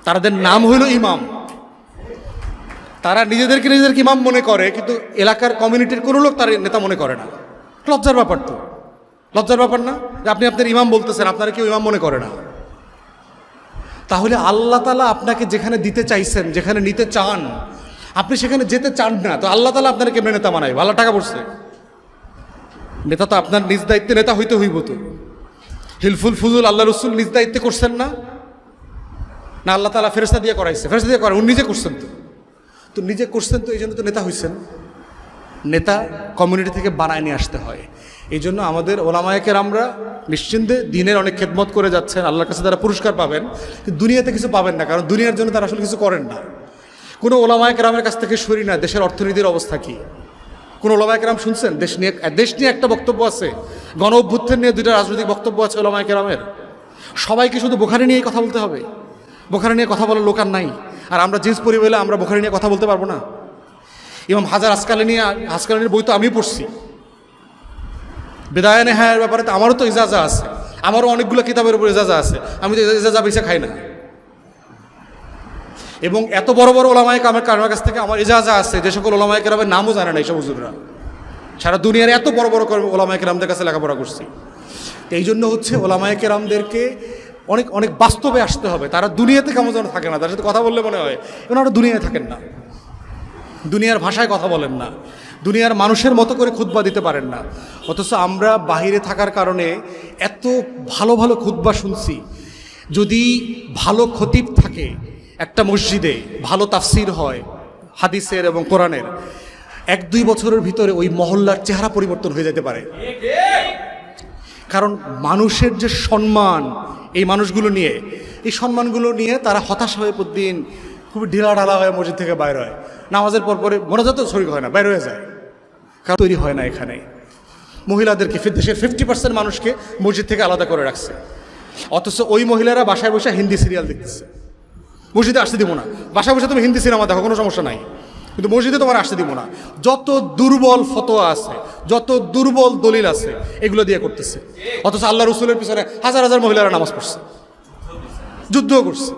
তাদের নাম হইল ইমাম। তারা নিজেদেরকে ইমাম মনে করে, কিন্তু এলাকার কমিউনিটির কোনো লোক তার নেতা মনে করে না। লজ্জার ব্যাপার তো, লজ্জার ব্যাপার না যে আপনি আপনার ইমাম বলতেছেন, আপনারা কেউ ইমাম মনে করে না। তাহলে আল্লাহ তাআলা আপনাকে যেখানে দিতে চাইছেন, যেখানে নিতে চান, আপনি সেখানে যেতে চান না, তো আল্লাহ তাআলা আপনার কেমনে নেতা বানায়? ভালো টাকা পড়ছে নেতা, তো আপনার নিজ দায়িত্বে নেতা হইতে হইব। তো হিলফুল ফুজুল আল্লাহ রসুল নিজ দায়িত্বে করছেন না? না আল্লাহ তাআলা ফেরেশতা দিয়ে করাইছে? ফেরেশতা দিয়ে করেন, উনি নিজে করছেন। তো নিজে করছেন, তো এই জন্য তো নেতা হইছেন। নেতা কমিউনিটি থেকে বানায় নিয়ে আসতে হয়। এই জন্য আমাদের ওলামায়ে কেরামরা নিশ্চিন্তে দিনের অনেক খেদমত করে যাচ্ছেন, আল্লাহর কাছে তারা পুরস্কার পাবেন, কিন্তু দুনিয়াতে কিছু পাবেন না, কারণ দুনিয়ার জন্য তারা আসলে কিছু করেন না। কোনো ওলামায়ে কেরামের কাছ থেকে সরি না দেশের অর্থনীতির অবস্থা কী। কোনো ওলামায়ে কেরাম শুনছেন? দেশ নিয়ে একটা বক্তব্য আছে, গণ অভ্যুত্থান নিয়ে দুইটা রাজনৈতিক বক্তব্য আছে ওলামায়ে কেরামের। সবাইকে শুধু বুখারী নিয়েই কথা বলতে হবে? বুখারী নিয়ে কথা বলার লোক আর নাই। আর আমরা জিন্স পরি বলে আমরা বুখারী নিয়ে কথা বলতে পারবো না? ইমাম হাজার আসকালানির বই তো আমি পড়ছি, বিদায় নেহায়ের ব্যাপারে তো আমারও তো ইজাজা আছে, আমারও অনেকগুলো কিতাবের উপর ইজাজা আছে, আমি তো ইজাজা বেচে খাই না। এবং এত বড় বড় ওলামায়ে কেরামের কাছ থেকে আমার ইজাজা আছে, যে সকল ওলামায়ে কেরামের নামও জানে না এইসব হুজুররা। সারা দুনিয়ার এত বড় বড় ওলামায়ে কেরামদের কাছে লেখাপড়া করছি। তো এই জন্য হচ্ছে ওলামায়ে কেরামদেরকে অনেক অনেক বাস্তবে আসতে হবে। তারা দুনিয়াতে কেমন যেন থাকে না, তার সাথে কথা বললে মনে হয় ওনারা দুনিয়ায় থাকেন না, দুনিয়ার ভাষায় কথা বলেন না, দুনিয়ার মানুষের মতো করে খুতবা দিতে পারেন না। অথচ আমরা বাহিরে থাকার কারণে এত ভালো ভালো খুতবা শুনছি। যদি ভালো খতিব থাকে একটা মসজিদে, ভালো তাফসির হয় হাদিসের এবং কোরআনের, 1-2 বছরের ভিতরে ওই মহল্লার চেহারা পরিবর্তন হয়ে যেতে পারে। কারণ মানুষের যে সম্মান, এই মানুষগুলো নিয়ে, এই সম্মানগুলো নিয়ে তারা হতাশ হয়ে প্রতিদিন খুব ঢিলাঢালা হয়ে মসজিদ থেকে বাইর হয়, নামাজের পরে মোনাজাতও শরীক হয় না, বাইর হয়ে যায়। কারণ তৈরি হয় না এখানে। মহিলাদেরকে দেশের 50% মানুষকে মসজিদ থেকে আলাদা করে রাখছে, অথচ ওই মহিলারা বাসায় বসে হিন্দি সিরিয়াল দেখতেছে। মসজিদে আসতে দিব না, বাসায় বসে তুমি হিন্দি সিনেমা দেখো, কোনো সমস্যা নাই, কিন্তু মসজিদে তোমার আসতে দিব না। যত দুর্বল ফতোয়া আছে, যত দুর্বল দলিল আছে, এগুলো দিয়ে করতেছে। অথচ আল্লাহ রসুলের পিছনে হাজার হাজার মহিলারা নামাজ পড়ছে, যুদ্ধও করছে।